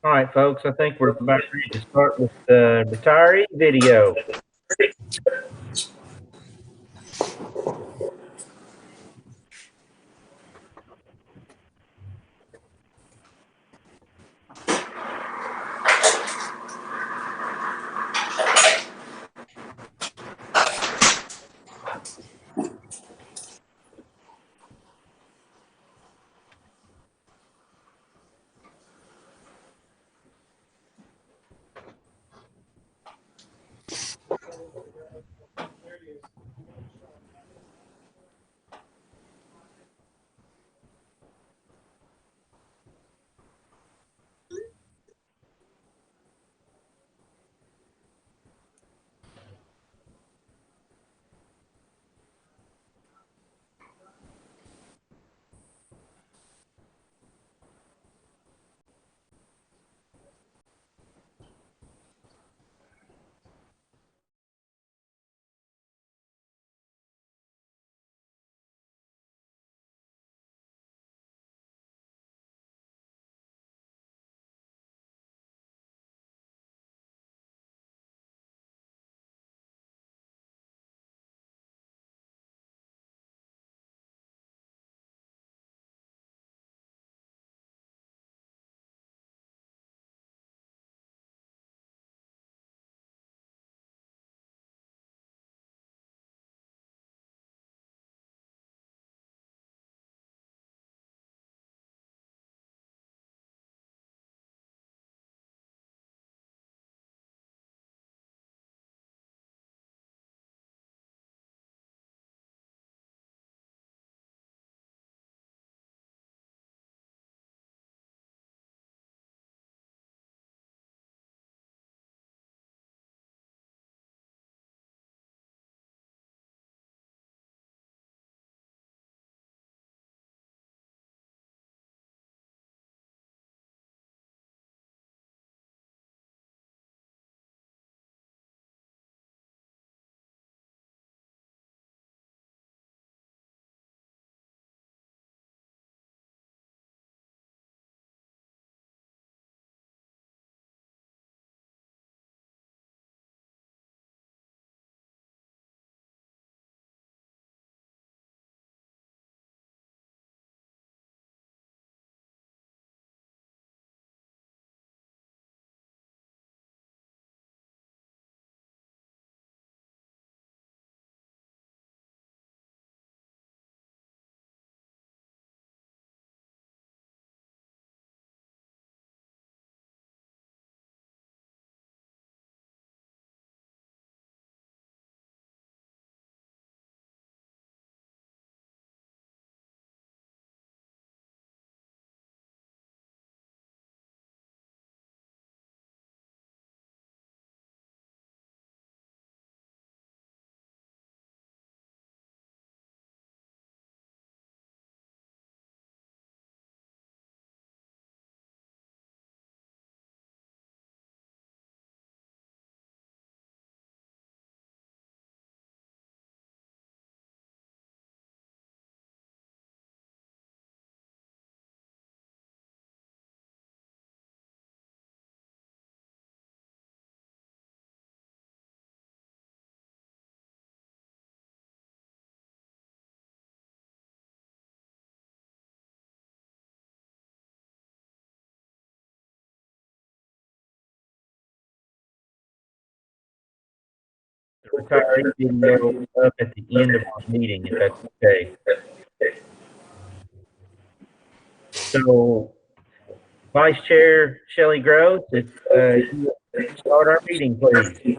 All right, folks, I think we're about ready to start with the retiree video. The retiree video up at the end of our meeting, if that's okay. So, Vice Chair Shelley Gross, if you would start our meeting, please.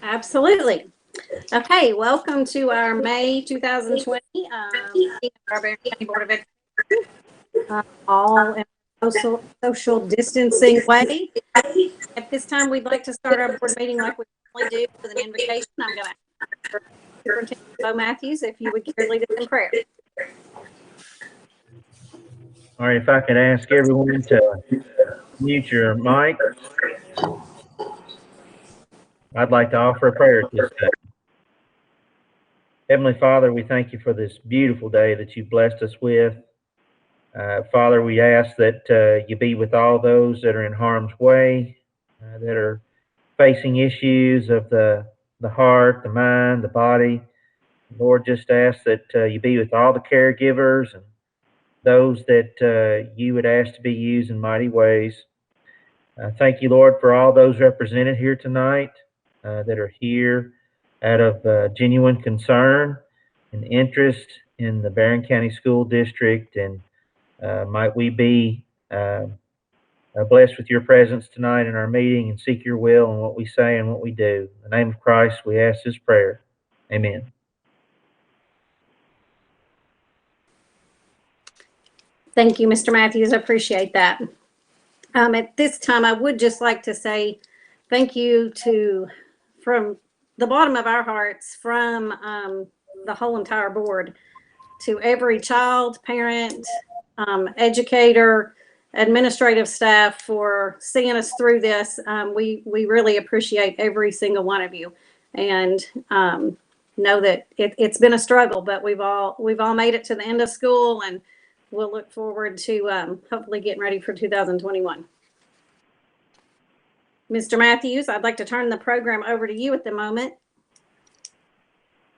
Absolutely. Okay, welcome to our May 2020 meeting of our Barren County Board of Education, all in a social distancing way. At this time, we'd like to start our board meeting like we normally do with an invocation. I'm going to ask Superintendent Bo Matthews if you would care to lead us in prayer. All right, if I could ask everyone to mute your mic. I'd like to offer a prayer at this time. Heavenly Father, we thank you for this beautiful day that you blessed us with. Father, we ask that you be with all those that are in harm's way, that are facing issues of the heart, the mind, the body. Lord, just ask that you be with all the caregivers and those that you would ask to be used in mighty ways. Thank you, Lord, for all those represented here tonight that are here out of genuine concern and interest in the Barren County School District. And might we be blessed with your presence tonight in our meeting and seek your will in what we say and what we do. In the name of Christ, we ask this prayer. Amen. Thank you, Mr. Matthews. I appreciate that. At this time, I would just like to say thank you from the bottom of our hearts, from the whole entire board, to every child, parent, educator, administrative staff for seeing us through this. We really appreciate every single one of you, and know that it's been a struggle, but we've all made it to the end of school, and we'll look forward to hopefully getting ready for 2021. Mr. Matthews, I'd like to turn the program over to you at the moment.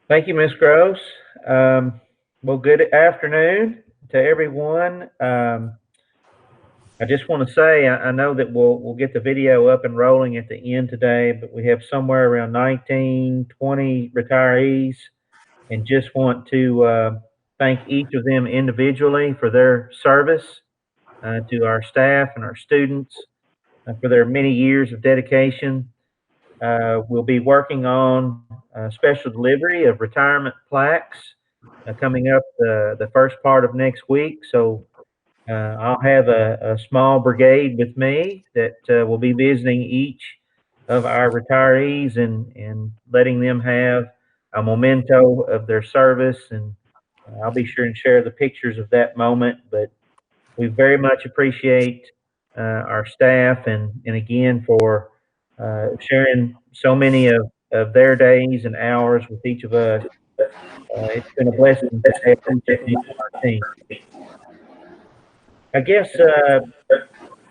Thank you, Ms. Gross. Well, good afternoon to everyone. I just want to say, I know that we'll get the video up and rolling at the end today, but we have somewhere around 19, 20 retirees, and just want to thank each of them individually for their service to our staff and our students for their many years of dedication. We'll be working on special delivery of retirement plaques coming up the first part of next week. So I'll have a small brigade with me that will be visiting each of our retirees and letting them have a memento of their service. And I'll be sure and share the pictures of that moment. But we very much appreciate our staff and again for sharing so many of their days and hours with each of us. It's been a blessing to have each of you on our team. I guess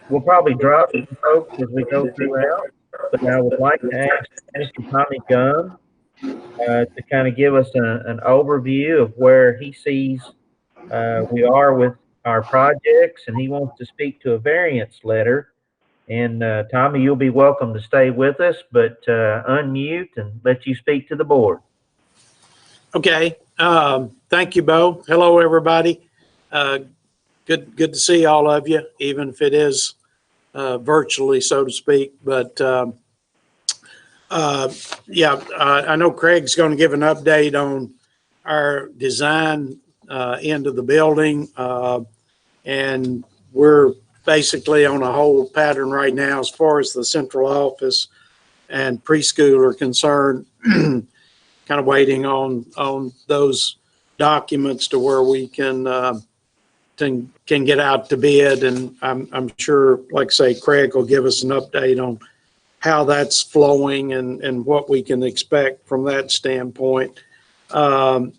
we'll probably drop some folks as we go throughout, but I would like to ask Mr. Tommy Gum to kind of give us an overview of where he sees we are with our projects, and he wants to speak to a variance letter. And Tommy, you'll be welcome to stay with us, but unmute and let you speak to the board. Okay. Thank you, Bo. Hello, everybody. Good to see all of you, even if it is virtually, so to speak. But I know Craig's going to give an update on our design end of the building, and we're basically on a whole pattern right now as far as the central office and preschool are concerned. Kind of waiting on those documents to where we can get out to bid, and I'm sure, like I say, Craig will give us an update on how that's flowing and what we can expect from that standpoint. The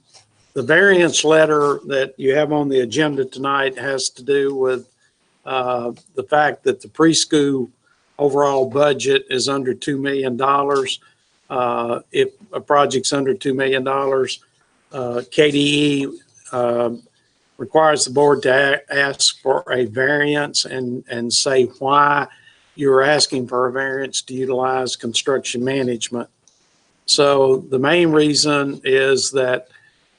variance letter that you have on the agenda tonight has to do with the fact that the preschool overall budget is under $2 million. If a project's under $2 million, KDE requires the board to ask for a variance and say why you're asking for a variance to utilize construction management. So the main reason is that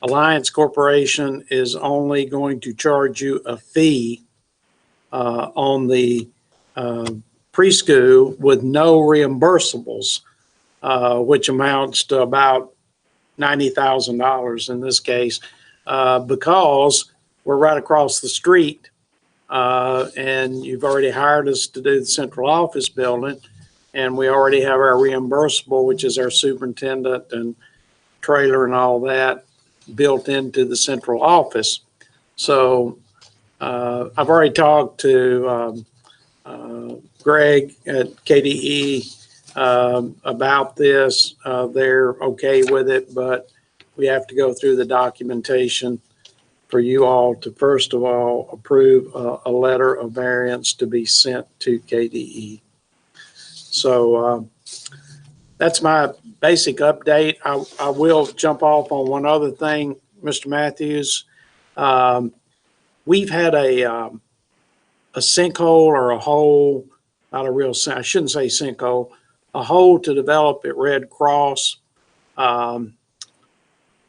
Alliance Corporation is only going to charge you a fee on the preschool with no reimbursables, which amounts to about $90,000 in this case, because we're right across the street, and you've already hired us to do the central office building, and we already have our reimbursable, which is our superintendent and trailer and all that, built into the central office. So I've already talked to Greg at KDE about this. They're okay with it, but we have to go through the documentation for you all to first of all approve a letter of variance to be sent to KDE. So that's my basic update. I will jump off on one other thing, Mr. Matthews. We've had a sinkhole or a hole, not a real, I shouldn't say sinkhole, a hole to develop at Red Cross.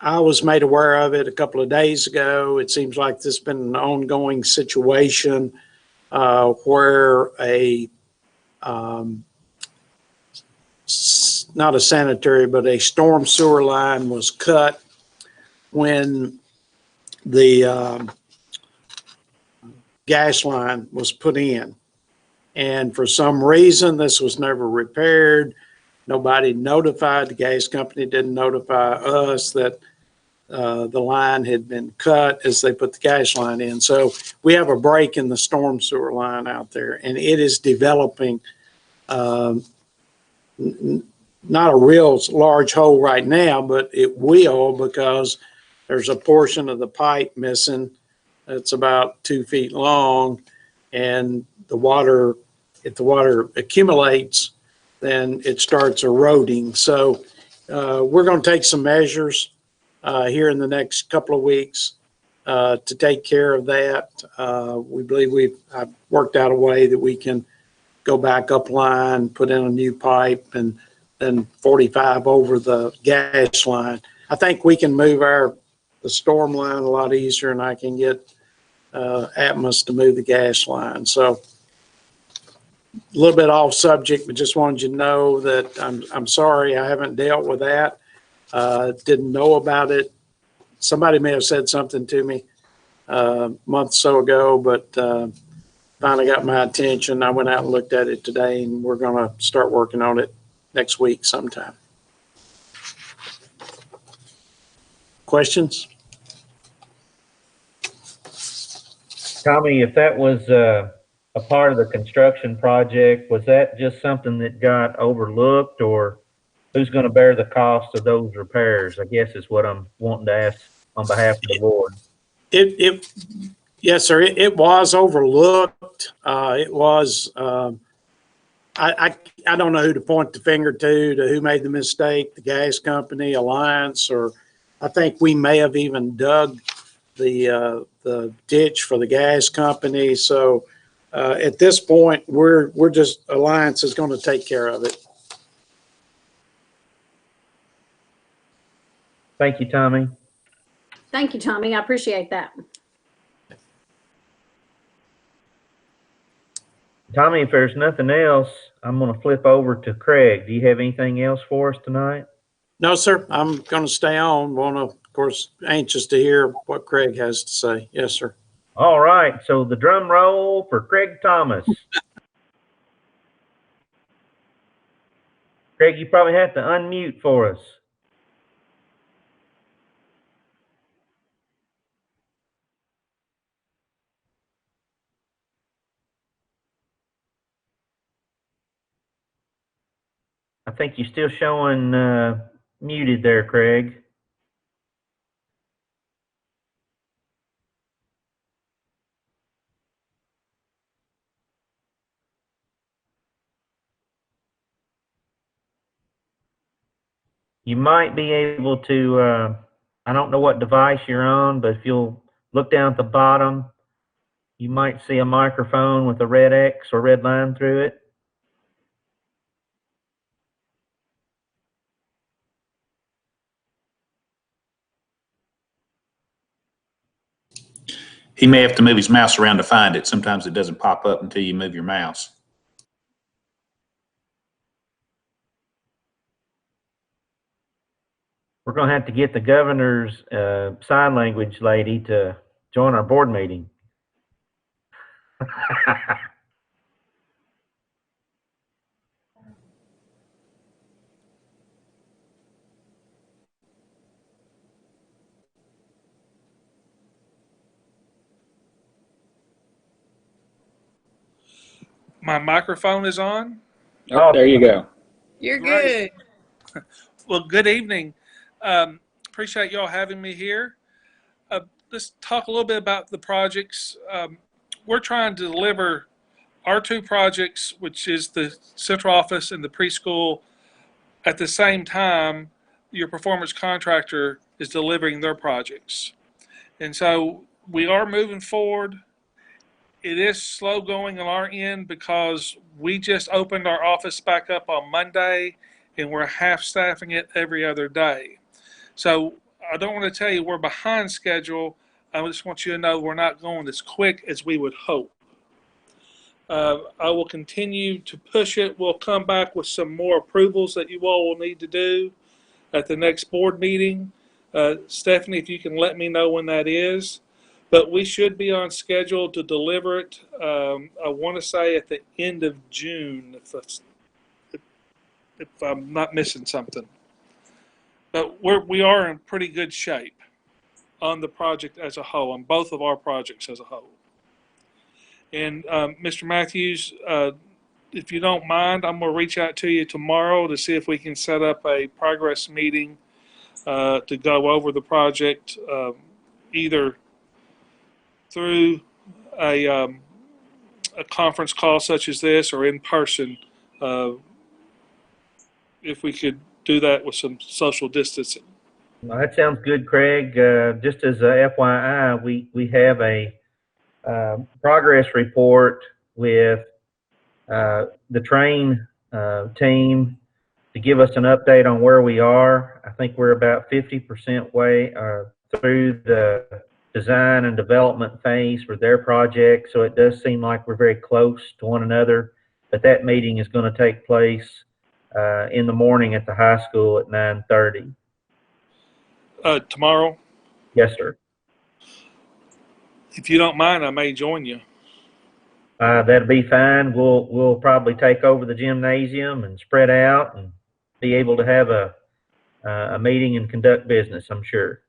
I was made aware of it a couple of days ago. It seems like this has been an ongoing situation where not a sanitary, but a storm sewer line was cut when the gas line was put in. And for some reason, this was never repaired. Nobody notified, the gas company didn't notify us that the line had been cut as they put the gas line in. So we have a break in the storm sewer line out there, and it is developing not a real large hole right now, but it will, because there's a portion of the pipe missing. It's about 2 feet long, and the water, if the water accumulates, then it starts eroding. So we're going to take some measures here in the next couple of weeks to take care of that. We believe I've worked out a way that we can go back up line, put in a new pipe, and then 45 over the gas line. I think we can move the storm line a lot easier, and I can get Atmos to move the gas line. So a little bit off subject, but just wanted you to know that I'm sorry I haven't dealt with that. Didn't know about it. Somebody may have said something to me a month or so ago, but finally got my attention. I went out and looked at it today, and we're going to start working on it next week sometime. Questions? Tommy, if that was a part of the construction project, was that just something that got overlooked, or who's going to bear the cost of those repairs? I guess is what I'm wanting to ask on behalf of the board. Yes, sir. It was overlooked. It was. I don't know who to point the finger to who made the mistake, the gas company, Alliance, or I think we may have even dug the ditch for the gas company. So at this point, we're just, Alliance is going to take care of it. Thank you, Tommy. Thank you, Tommy. I appreciate that. Tommy, if there's nothing else, I'm going to flip over to Craig. Do you have anything else for us tonight? No, sir. I'm going to stay on. Of course, anxious to hear what Craig has to say. Yes, sir. All right. So the drum roll for Craig Thomas. Craig, you probably have to unmute for us. I think you're still showing muted there, Craig. You might be able to, I don't know what device you're on, but if you'll look down at the bottom, you might see a microphone with a red X or red line through it. He may have to move his mouse around to find it. Sometimes it doesn't pop up until you move your mouse. We're going to have to get the governor's sign language lady to join our board meeting. My microphone is on. Oh, there you go. You're Great. good. Well, good evening. Appreciate y'all having me here. just talk a little bit about the projects. We're trying to deliver our two projects, which is the central office and the preschool, at the same time your performance contractor is delivering their projects. And so we are moving forward. It is slow going on our end because we just opened our office back up on Monday and we're half staffing it every other day. So I don't want to tell you we're behind schedule. I just want you to know we're not going as quick as we would hope. I will continue to push it. We'll come back with some more approvals that you all will need to do at the next board meeting. Stephanie, if you can let me know when that is. But we should be on schedule to deliver it, I want to say at the end of June, if I'm not missing something. But we are in pretty good shape on the project as a whole, on both of our projects as a whole. And Mr. Matthews, if you don't mind, I'm going to reach out to you tomorrow to see if we can set up a progress meeting to go over the project, either through a conference call such as this or in person, if we could do that with some social distancing. Well, that sounds good, Craig. Just as a FYI, we have a progress report with the train team to give us an update on where we are. I think we're about 50% way through the design and development phase for their project, so it does seem like we're very close to one another. But that meeting is going to take place in the morning at the high school at 9:30. Tomorrow? Yes, sir. If you don't mind, I may join you. That'll be fine. We'll probably take over the gymnasium and spread out and be able to have a meeting and conduct business, I'm sure.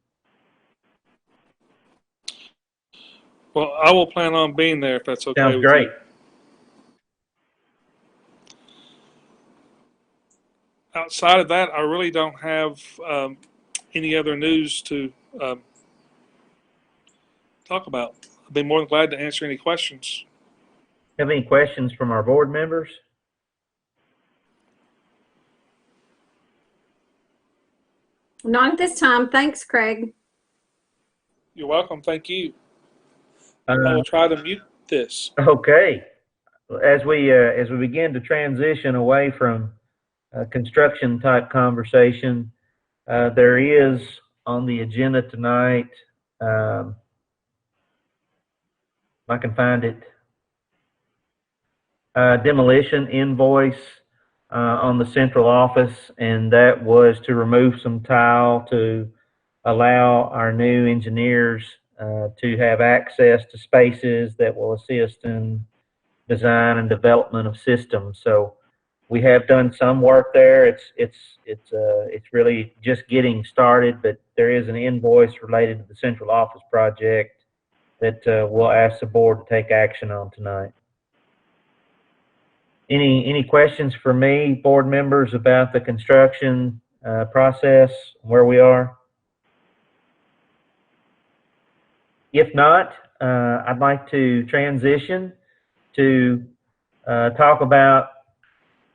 Well, I will plan on being there if that's okay. Sounds with great. you. Outside of that, I really don't have any other news to talk about. I'd be more than glad to answer any questions. Have any questions from our board members? Not at this time. Thanks, Craig. You're welcome. Thank you. I will try to mute this. Okay. As we begin to transition away from construction type conversation, there is on the agenda tonight, if I can find it, demolition invoice on the central office, and that was to remove some tile to allow our new engineers to have access to spaces that will assist in design and development of systems. So we have done some work there. It's really just getting started, but there is an invoice related to the central office project that we'll ask the board to take action on tonight. Any questions for me, board members, about the construction process, where we are? If not, I'd like to transition to talk about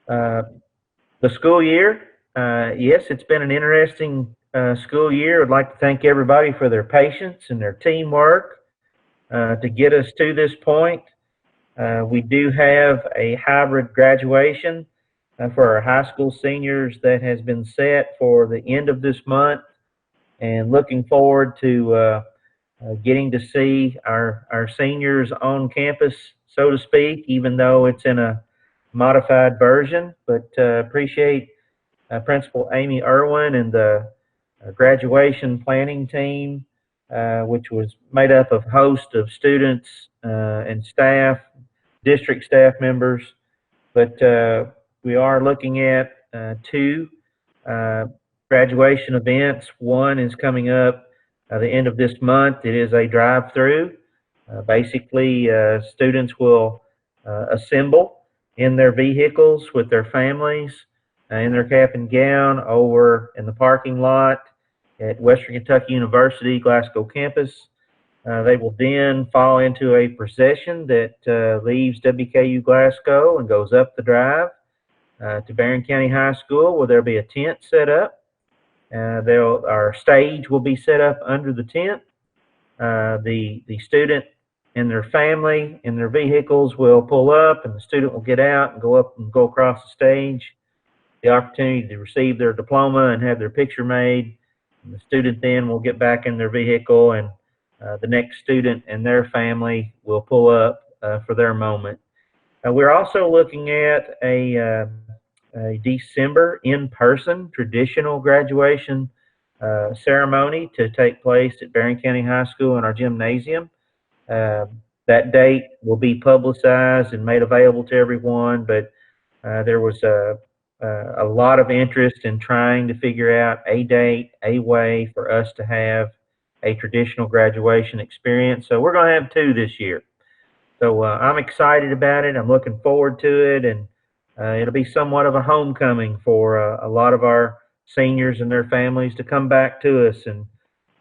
the school year. Yes, it's been an interesting school year. I'd like to thank everybody for their patience and their teamwork to get us to this point. We do have a hybrid graduation for our high school seniors that has been set for the end of this month, and looking forward to getting to see our seniors on campus, so to speak, even though it's in a modified version. But appreciate Principal Amy Irwin and the graduation planning team, which was made up of a host of students and staff, district staff members. But we are looking at two graduation events. One is coming up the end of this month. It is a drive-through. Basically, students will assemble in their vehicles with their families in their cap and gown over in the parking lot at Western Kentucky University Glasgow campus. They will then fall into a procession that leaves WKU Glasgow and goes up the drive to Barren County High School, where there'll be a tent set up. Our stage will be set up under the tent. The student and their family in their vehicles will pull up, and the student will get out and go up and go across the stage. The opportunity to receive their diploma and have their picture made. And the student then will get back in their vehicle, and the next student and their family will pull up for their moment. We're also looking at a December in-person traditional graduation ceremony to take place at Barren County High School in our gymnasium. That date will be publicized and made available to everyone, but there was a lot of interest in trying to figure out a date, a way for us to have a traditional graduation experience. So we're going to have 2 this year. So I'm excited about it. I'm looking forward to it, and it'll be somewhat of a homecoming for a lot of our seniors and their families to come back to us. And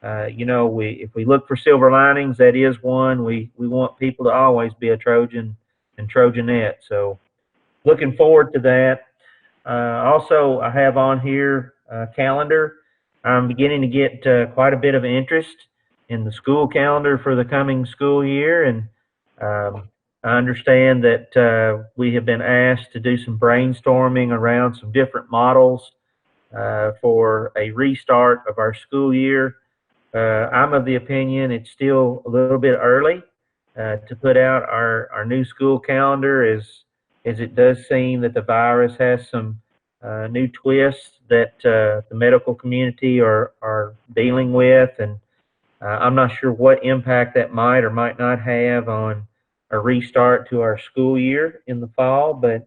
if we look for silver linings, that is one. We want people to always be a Trojan and Trojanette. So looking forward to that. Also, I have on here a calendar. I'm beginning to get quite a bit of interest in the school calendar for the coming school year, and I understand that we have been asked to do some brainstorming around some different models for a restart of our school year. I'm of the opinion it's still a little bit early to put out our new school calendar, as it does seem that the virus has some new twists that the medical community are dealing with, and I'm not sure what impact that might or might not have on a restart to our school year in the fall, but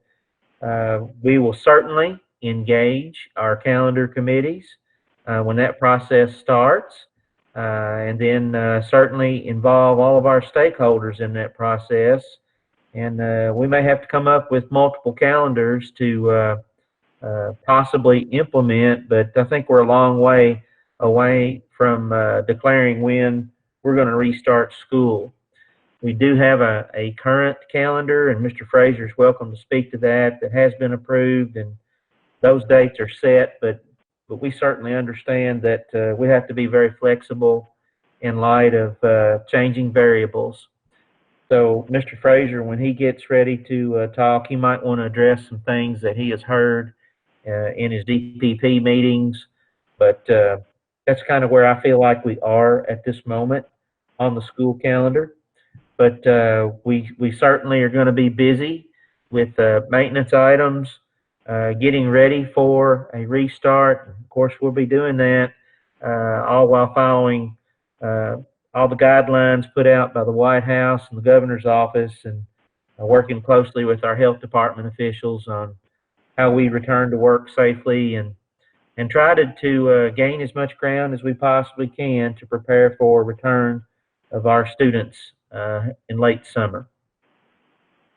we will certainly engage our calendar committees when that process starts, and then certainly involve all of our stakeholders in that process. And we may have to come up with multiple calendars to possibly implement, but I think we're a long way away from declaring when we're going to restart school. We do have a current calendar, and Mr. Fraser is welcome to speak to that has been approved, and those dates are set, but we certainly understand that we have to be very flexible in light of changing variables. So Mr. Fraser, when he gets ready to talk, he might want to address some things that he has heard in his DPP meetings, but that's kind of where I feel like we are at this moment on the school calendar. But we certainly are going to be busy with maintenance items, getting ready for a restart. Of course, we'll be doing that all while following all the guidelines put out by the White House and the governor's office, and working closely with our health department officials on how we return to work safely, and try to gain as much ground as we possibly can to prepare for return of our students in late summer.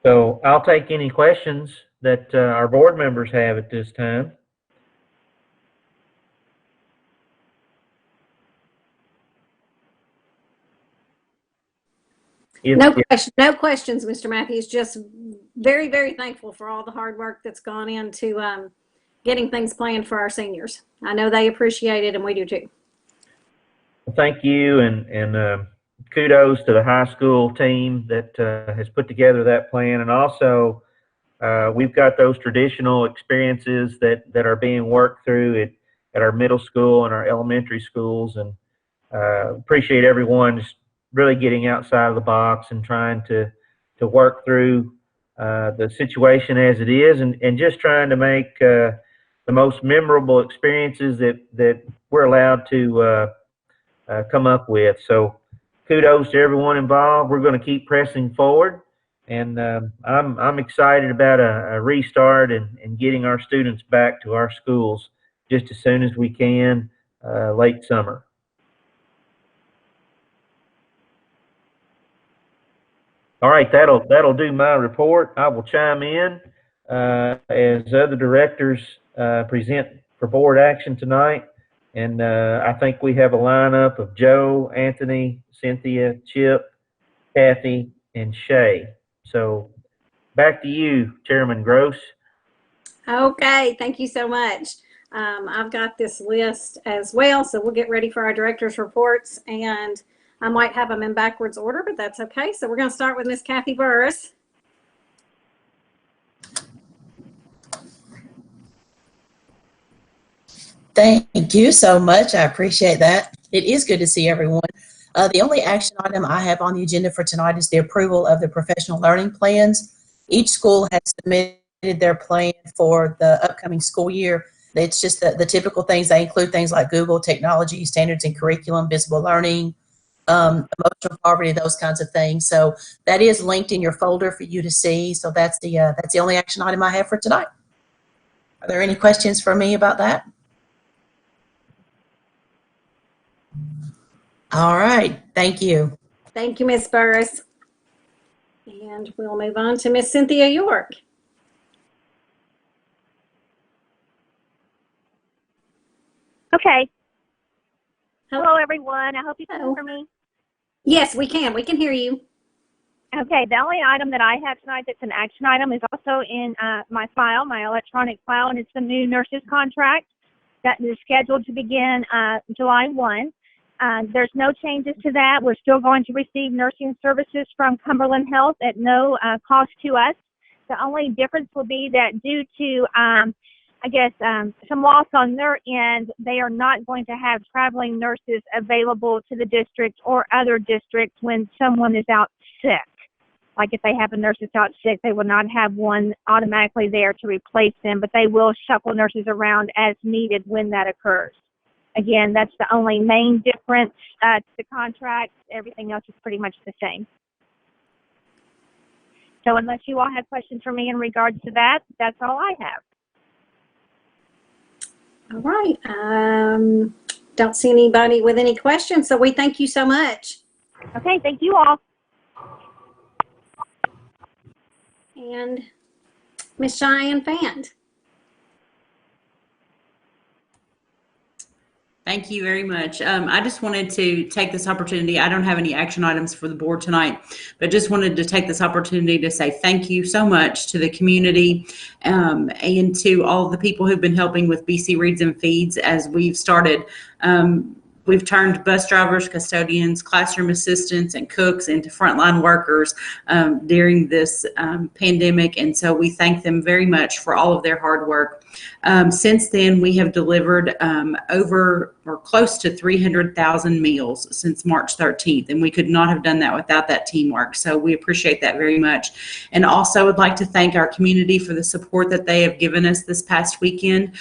So I'll take any questions that our board members have at this time. No questions, Mr. Matthews. Just very, very thankful for all the hard work that's gone into getting things planned for our seniors. I know they appreciate it, and we do too. Well, thank you, and kudos to the high school team that has put together that plan. And also, we've got those traditional experiences that are being worked through at our middle school and our elementary schools, and appreciate everyone just really getting outside of the box and trying to work through the situation as it is, and just trying to make the most memorable experiences that we're allowed to come up with. So kudos to everyone involved. We're going to keep pressing forward, and I'm excited about a restart and getting our students back to our schools just as soon as we can late summer. All right, that'll do my report. I will chime in as other directors present for board action tonight, And I think we have a lineup of Joe, Anthony, Cynthia, Chip, Kathy, and Shay. So back to you, Chairman Gross. Okay, thank you so much. I've got this list as well, so we'll get ready for our director's reports, and I might have them in backwards order, but that's okay. So we're going to start with Miss Kathy Burris. Thank you so much. I appreciate that. It is good to see everyone. The only action item I have on the agenda for tonight is the approval of the professional learning plans. Each school has submitted their plan for the upcoming school year. It's just the typical things. They include things like Google, technology, standards and curriculum, visible learning, emotional poverty, those kinds of things. So that is linked in your folder for you to see. So that's the only action item I have for tonight. Are there any questions for me about that? All right, thank you. Thank you, Miss Burris. And we'll move on to Miss Cynthia York. Okay. Hello. Hello, everyone. I hope you can Hello. hear me. Yes, we can. We can hear you. Okay. The only item that I have tonight that's an action item is also in my file, my electronic file, and it's the new nurses contract that is scheduled to begin July 1. There's no changes to that. We're still going to receive nursing services from Cumberland Health at no cost to us. The only difference will be that due to some loss on their end, they are not going to have traveling nurses available to the district or other districts when someone is out sick. Like if they have a nurse that's out sick, they will not have one automatically there to replace them, but they will shuffle nurses around as needed when that occurs. Again, that's the only main difference to the contract. Everything else is pretty much the same. So unless you all have questions for me in regards to that, that's all I have. All right. Don't see anybody with any questions, so we thank you so much. Okay, thank you all. And Miss Cheyenne Fand. Thank you very much. I just wanted to take this opportunity. I don't have any action items for the board tonight, but just wanted to take this opportunity to say thank you so much to the community and to all of the people who've been helping with BC Reads and Feeds as we've started. We've turned bus drivers, custodians, classroom assistants, and cooks into frontline workers during this pandemic, and so we thank them very much for all of their hard work. Since then, we have delivered over or close to 300,000 meals since March 13th, and we could not have done that without that teamwork, so we appreciate that very much. And also would like to thank our community for the support that they have given us this past weekend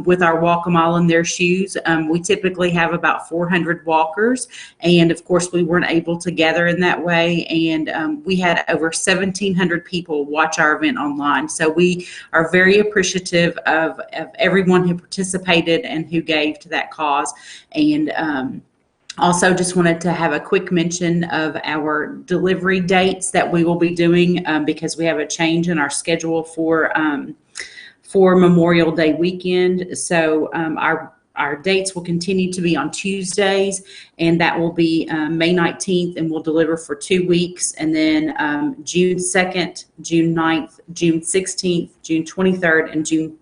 with our Walk a Mile in Their Shoes. We typically have about 400 walkers, and of course we weren't able to gather in that way, and we had over 1,700 people watch our event online, so we are very appreciative of everyone who participated and who gave to that cause. And also just wanted to have a quick mention of our delivery dates that we will be doing because we have a change in our schedule for Memorial Day weekend. So our dates will continue to be on Tuesdays, and that will be May 19th, and we'll deliver for 2 weeks. And then June 2nd, June 9th, June 16th, June 23rd, and June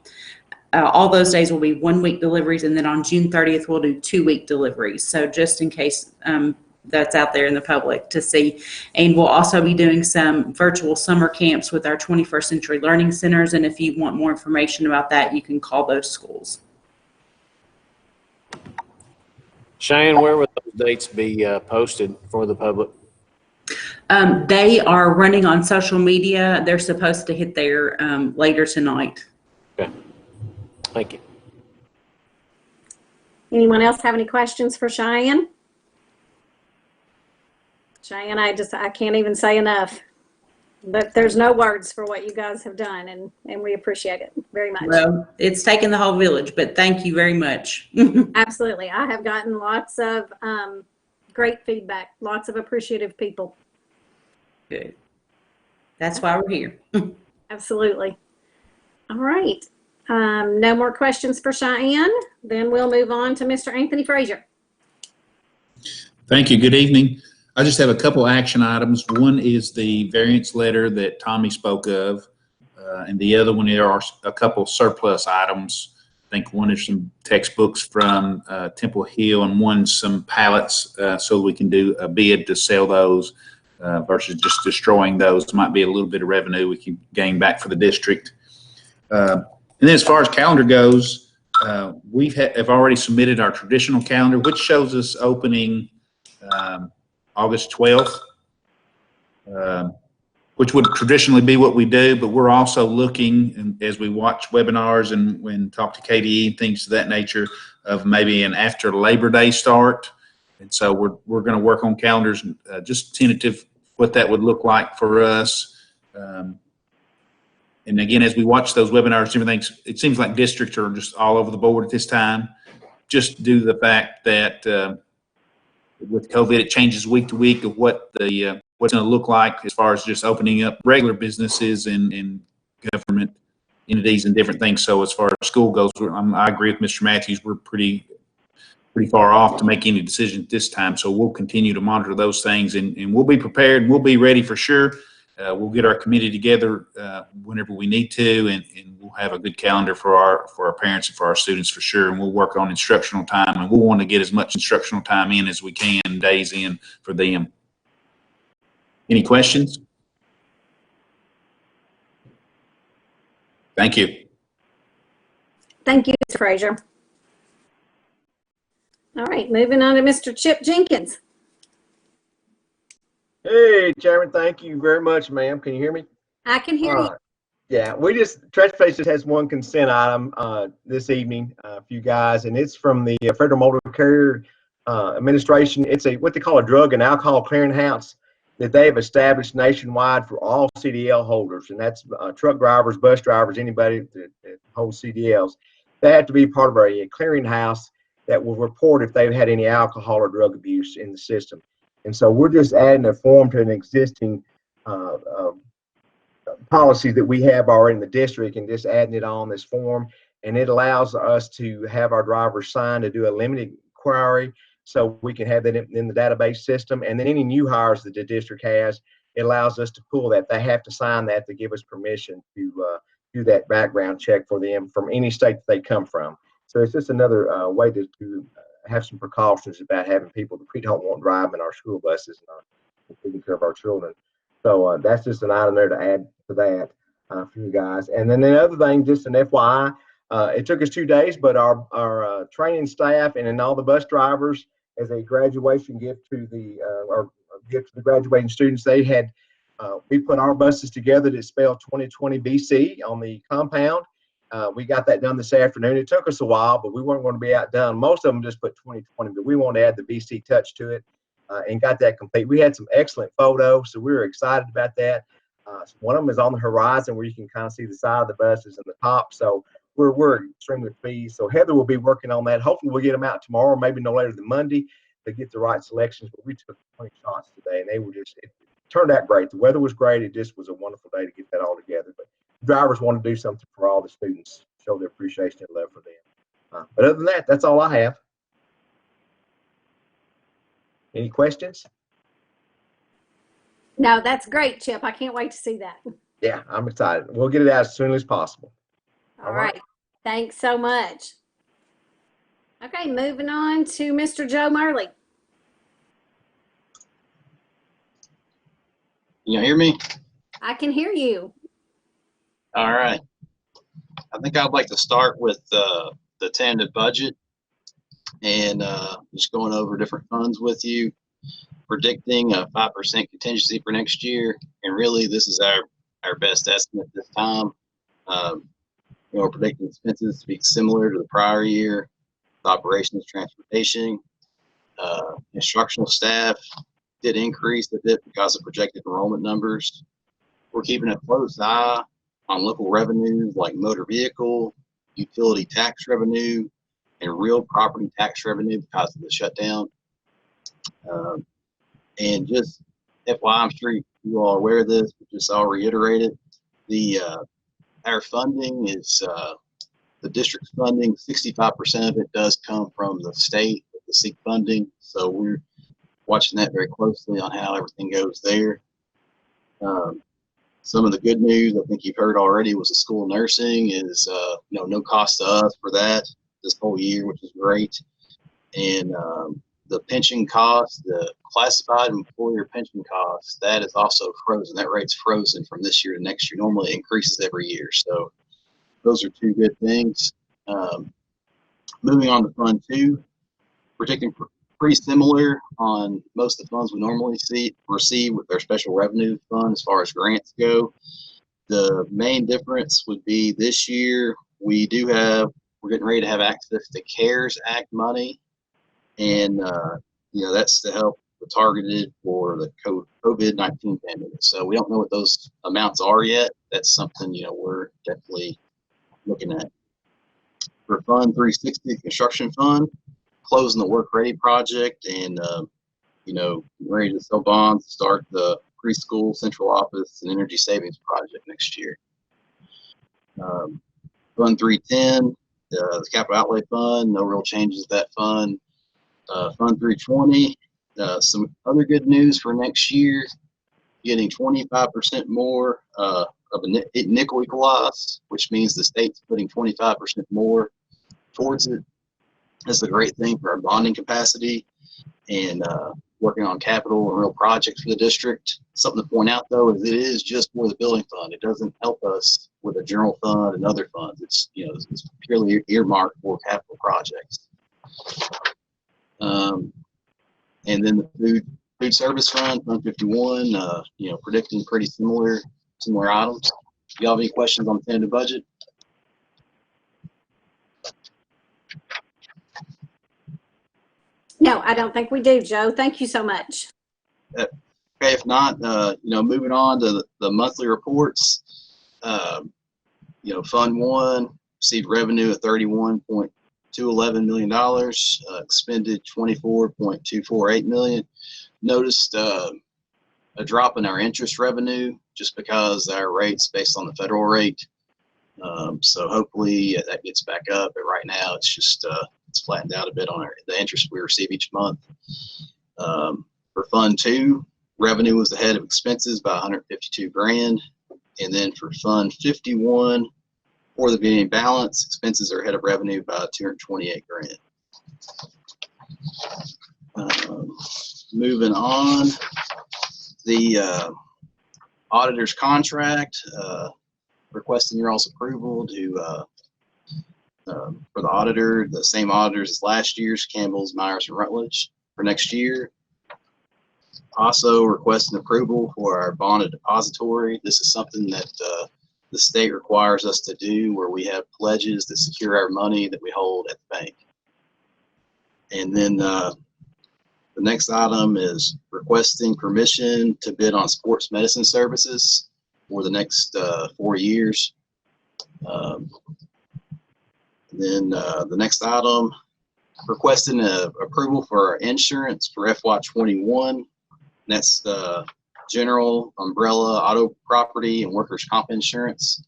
all those days will be 1 week deliveries, and then on June 30th we'll do 2 week deliveries. So just in case that's out there in the public to see. And we'll also be doing some virtual summer camps with our 21st Century Learning Centers, and if you want more information about that, you can call those schools. Cheyenne, where would those dates be posted for the public? They are running on social media. They're supposed to hit there later tonight. Okay. Thank you. Anyone else have any questions for Cheyenne? Cheyenne, I can't even say enough. But there's no words for what you guys have done, and we appreciate it very much. Well, it's taken the whole village, but thank you very much. Absolutely. I have gotten lots of great feedback, lots of appreciative people. Good. That's why we're here. Absolutely. All right. No more questions for Cheyenne. Then we'll move on to Mr. Anthony Frazier. Thank you. Good evening. I just have a couple action items. One is the variance letter that Tommy spoke of, and the other one, there are a couple surplus items. I think one is some textbooks from Temple Hill, and one some pallets, so we can do a bid to sell those versus just destroying those. Might be a little bit of revenue we can gain back for the district. And then as far as calendar goes, we have already submitted our traditional calendar, which shows us opening August 12th, which would traditionally be what we do, but we're also looking, and as we watch webinars and talk to KDE and things of that nature, of maybe an after Labor Day start. And so we're going to work on calendars, just tentative what that would look like for us. And again, as we watch those webinars, everything, it seems like districts are just all over the board at this time, just due to the fact that with COVID, it changes week to week of what the what's going to look like as far as just opening up regular businesses and government entities and different things. So as far as school goes, I agree with Mr. Matthews. We're pretty far off to make any decisions this time. So we'll continue to monitor those things, and we'll be prepared. We'll be ready for sure. We'll get our committee together whenever we need to, and we'll have a good calendar for our parents and for our students for sure. And we'll work on instructional time, and we'll want to get as much instructional time in as we can, days in for them. Any questions? Thank you. Thank you, Mr. Frazier. All right, moving on to Mr. Chip Jenkins. Hey, Chairman, thank you very much, ma'am. Can you hear me? I can hear you. Yeah, Transportation just has one consent item this evening for you guys, and it's from the Federal Motor Carrier Administration. It's what they call a drug and alcohol clearinghouse that they have established nationwide for all CDL holders, and that's truck drivers, bus drivers, anybody that holds CDLs. They have to be part of a clearinghouse that will report if they've had any alcohol or drug abuse in the system. And so we're just adding a form to an existing policy that we have already in the district, and just adding it on this form. And it allows us to have our drivers sign to do a limited inquiry, so we can have that in the database system. And then any new hires that the district has, it allows us to pull that. They have to sign that to give us permission to do that background check for them from any state that they come from. So it's just another way to have some precautions about having people that we don't want driving our school buses and taking care of our children. So that's just an item there to add to that for you guys. And then the other thing, just an FYI, it took us 2 days, but our training staff and then all the bus drivers, as a graduation gift to the or gift to the graduating students, they had we put our buses together to spell 2020 BC on the compound. We got that done this afternoon. It took us a while, but we weren't going to be outdone. Most of them just put 2020, but we wanted to add the BC touch to it and got that complete. We had some excellent photos, so we were excited about that. One of them is on the horizon where you can kind of see the side of the buses and the top. So we're extremely pleased. So Heather will be working on that. Hopefully we'll get them out tomorrow, maybe no later than Monday, to get the right selections. But we took 20 shots today, and they were just, it turned out great. The weather was great. It just was a wonderful day to get that all together. But drivers want to do something for all the students, show their appreciation and love for them. But other than that, that's all I have. Any questions? No, that's great, Chip. I can't wait to see that. Yeah, I'm excited. We'll get it out as soon as possible. All right. Thanks so much. Okay, moving on to Mr. Joe Murley. Can you hear me? I can hear you. All right. I think I'd like to start with the tentative budget and just going over different funds with you, predicting a 5% contingency for next year. And really, this is our best estimate this time. We're predicting expenses to be similar to the prior year. Operations, transportation, instructional staff did increase a bit because of projected enrollment numbers. We're keeping a close eye on local revenues like motor vehicle, utility tax revenue, and real property tax revenue because of the shutdown. And just FYI, I'm sure you all are aware of this, but just I'll reiterate it. Our funding is The district's funding, 65% of it does come from the state, the SEEK funding. So we're watching that very closely on how everything goes there. Some of the good news I think you've heard already was the school of nursing is no cost to us for that this whole year, which is great. And the pension cost, the classified employer pension cost, that is also frozen. That rate's frozen from this year to next year. Normally it increases every year. So those are two good things. Moving on to Fund 2, predicting pretty similar on most of the funds we normally receive with their special revenue fund as far as grants go. The main difference would be this year we're getting ready to have access to CARES Act money, and that's to help targeted for the COVID-19 pandemic. So we don't know what those amounts are yet. That's something we're definitely looking at. For Fund 360, construction fund, closing the Work Ready project and ready to sell bonds to start the preschool, central office, and energy savings project next year. Fund 310, the capital outlay fund, no real changes to that fund. Fund 320, some other good news for next year, getting 25% more of a nickel equalized, which means the state's putting 25% more towards it. That's a great thing for our bonding capacity and working on capital and real projects for the district. Something to point out though is it is just for the building fund. It doesn't help us with a general fund and other funds. It's it's purely earmarked for capital projects. And then the food service fund, Fund 51, predicting pretty similar items. Do y'all have any questions on the tentative budget? No, I don't think we do, Joe. Thank you so much. Okay, if not, moving on to the monthly reports. Fund 1 received revenue of $31.211 million, expended $24.248 million. Noticed a drop in our interest revenue just because our rate's based on the federal rate. So hopefully that gets back up. But right now it's just it's flattened out a bit on the interest we receive each month. For Fund 2, revenue was ahead of expenses by $152,000, and then for Fund 51, for the beginning balance, expenses are ahead of revenue by $228,000. Moving on, the Auditors Contract, requesting your all's approval to for the auditor, the same auditors as last year's, Campbell's, Myers, and Rutledge for next year. Also requesting approval for our bonded depository. This is something that the state requires us to do where we have pledges that secure our money that we hold at the bank. And then the next item is requesting permission to bid on sports medicine services for the next 4 years. Then the next item, requesting approval for our insurance for FY21. That's the general, umbrella, auto, property, and workers' comp insurance.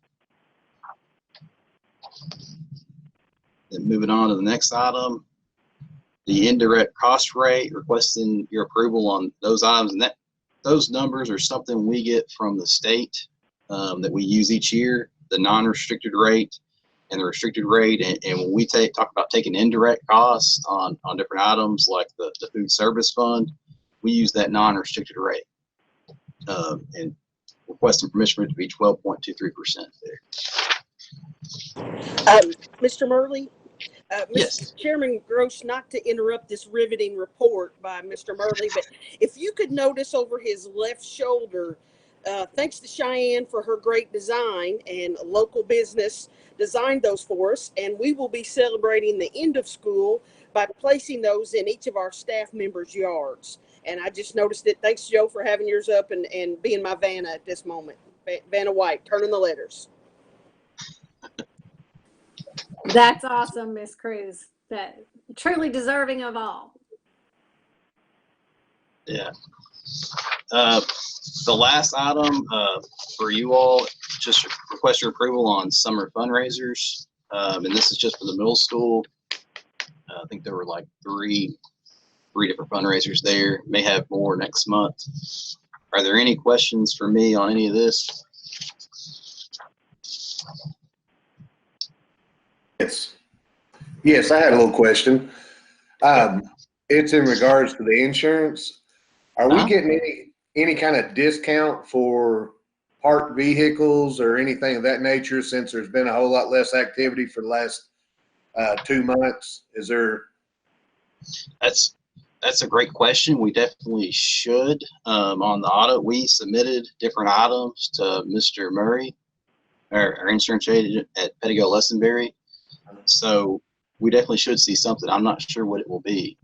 Then moving on to the next item, the indirect cost rate, requesting your approval on those items. And those numbers are something we get from the state that we use each year, the non-restricted rate and the restricted rate. And when we talk about taking indirect costs on different items like the food service fund, we use that non-restricted rate. And requesting permission for it to be 12.23% there. Mr. Murley, Yes. Mr. Chairman Gross, not to interrupt this riveting report by Mr. Murley, but if you could notice over his left shoulder, thanks to Cheyenne for her great design, and a local business designed those for us, and we will be celebrating the end of school by placing those in each of our staff members' yards. And I just noticed it. Thanks, Joe, for having yours up and being my Vanna at this moment. Vanna White, turning the letters. That's awesome, Miss Cruz. That truly deserving of all. Yeah. The last item for you all, just request your approval on summer fundraisers. And this is just for the middle school. I think there were like three different fundraisers there. May have more next month. Are there any questions for me on any of this? Yes, I had a little question. It's in regards to the insurance. Are we getting any kind of discount for parked vehicles or anything of that nature since there's been a whole lot less activity for the last 2 months? Is there? That's a great question. We definitely should. On the audit, we submitted different items to Mr. Murray, our insurance agent at Pettigo Lessenberry. So we definitely should see something. I'm not sure what it will be.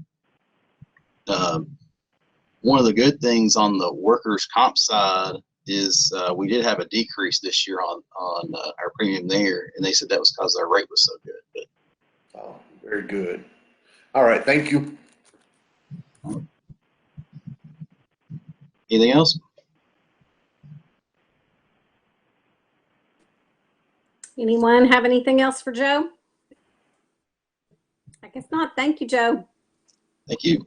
One of the good things on the workers' comp side is we did have a decrease this year on our premium there, and they said that was because our rate was so good. But, Oh, very good. All right, thank you. anything else? Anyone have anything else for Joe? I guess not. Thank you, Joe. Thank you.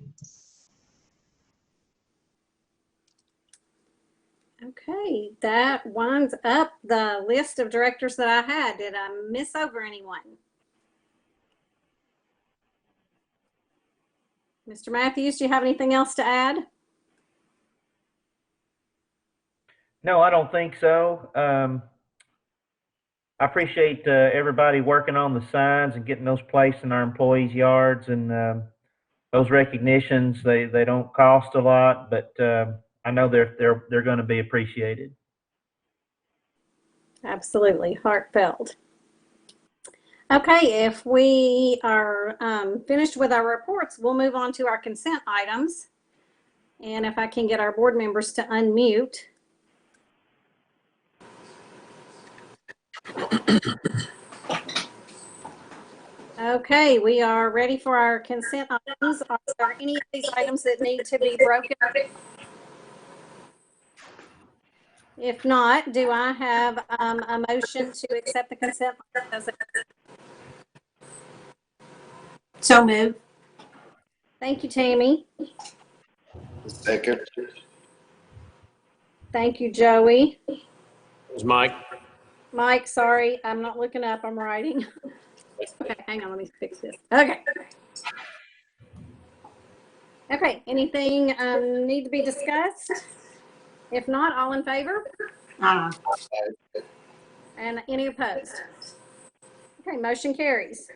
Okay, that winds up the list of directors that I had. Did I miss over anyone? Mr. Matthews, do you have anything else to add? No, I don't think so. I appreciate everybody working on the signs and getting those placed in our employees' yards, and those recognitions. They don't cost a lot, but I know they're going to be appreciated. Absolutely, heartfelt. Okay, if we are finished with our reports, we'll move on to our consent items. And if I can get our board members to unmute. Okay, we are ready for our consent items. Are there any of these items that need to be broken? If not, do I have a motion to accept the consent items? So moved. Thank you, Tammy. Second. Thank you, Joey. It was Mike. Mike, sorry, I'm not looking up, I'm writing. Okay, hang on, let me fix this. Okay. Okay, anything need to be discussed? If not, all in favor? And any opposed? Okay, motion carries.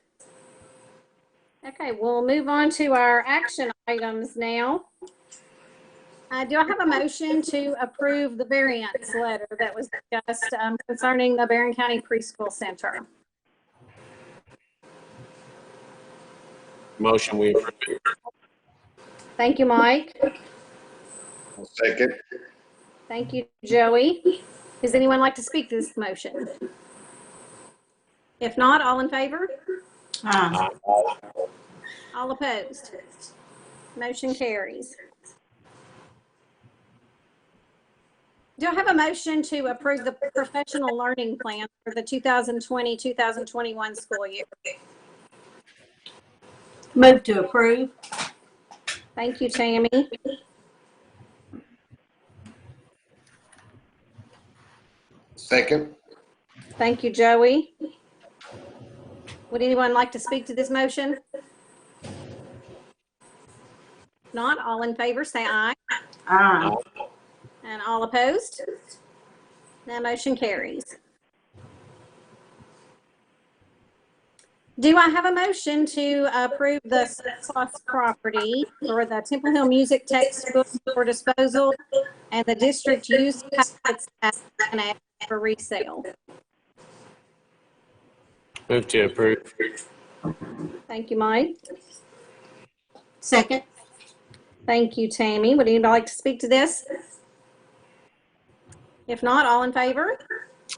Okay, we'll move on to our action items now. Do I have a motion to approve the variance letter that was discussed concerning the Barren County Preschool Center? Motion we approve. Thank you, Mike. Second. Thank you, Joey. Does anyone like to speak to this motion? If not, all in favor? All opposed? Motion carries. Do I have a motion to approve the professional learning plan for the 2020-2021 school year? Move to approve. Thank you, Tammy. Second. Thank you, Joey. Would anyone like to speak to this motion? If not, all in favor, say aye. Aye. And all opposed? That motion carries. Do I have a motion to approve the surplus property for the Temple Hill Music textbook for disposal and the district use packets for resale? Move to approve. Thank you, Mike. Second. Thank you, Tammy. Would anybody like to speak to this? If not, all in favor?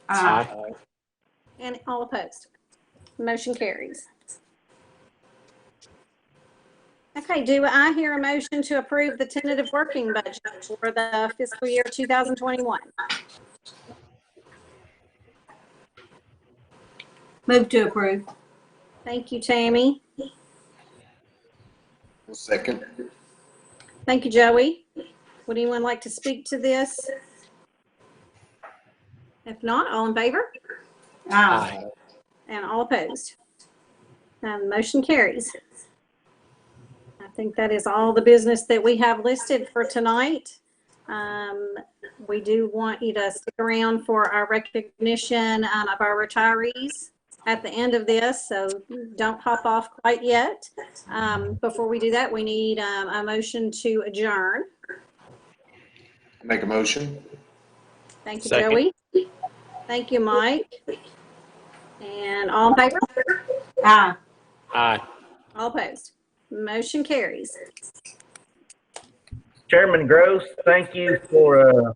Aye. And all opposed? Motion carries. Okay, do I hear a motion to approve the tentative working budget for the fiscal year 2021? Move to approve. Thank you, Tammy. Second. Thank you, Joey. Would anyone like to speak to this? If not, all in favor Aye. and all opposed. Motion carries. I think that is all the business that we have listed for tonight. We do want you to stick around for our recognition of our retirees at the end of this, so don't hop off quite yet. Before we do that, we need a motion to adjourn. Make a motion. Thank you, Second. Joey. Thank you, Mike. And all in favor? Aye. Aye. All opposed. Motion carries. Chairman Gross, thank you for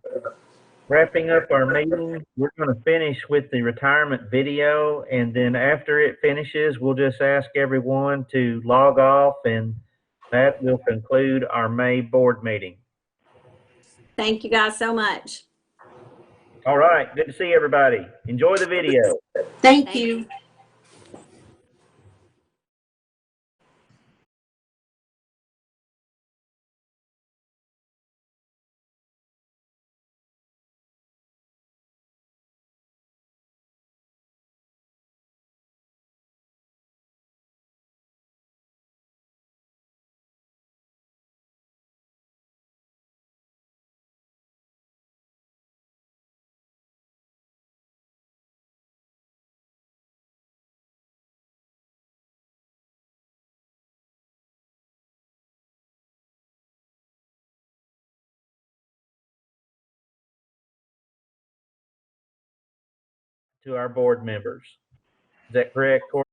wrapping up our meeting. We're going to finish with the retirement video, and then after it finishes, we'll just ask everyone to log off, and that will conclude our May board meeting. Thank you guys so much. All right, good to see everybody. Enjoy the video. Thank you. To our board members. Is that correct, Corey?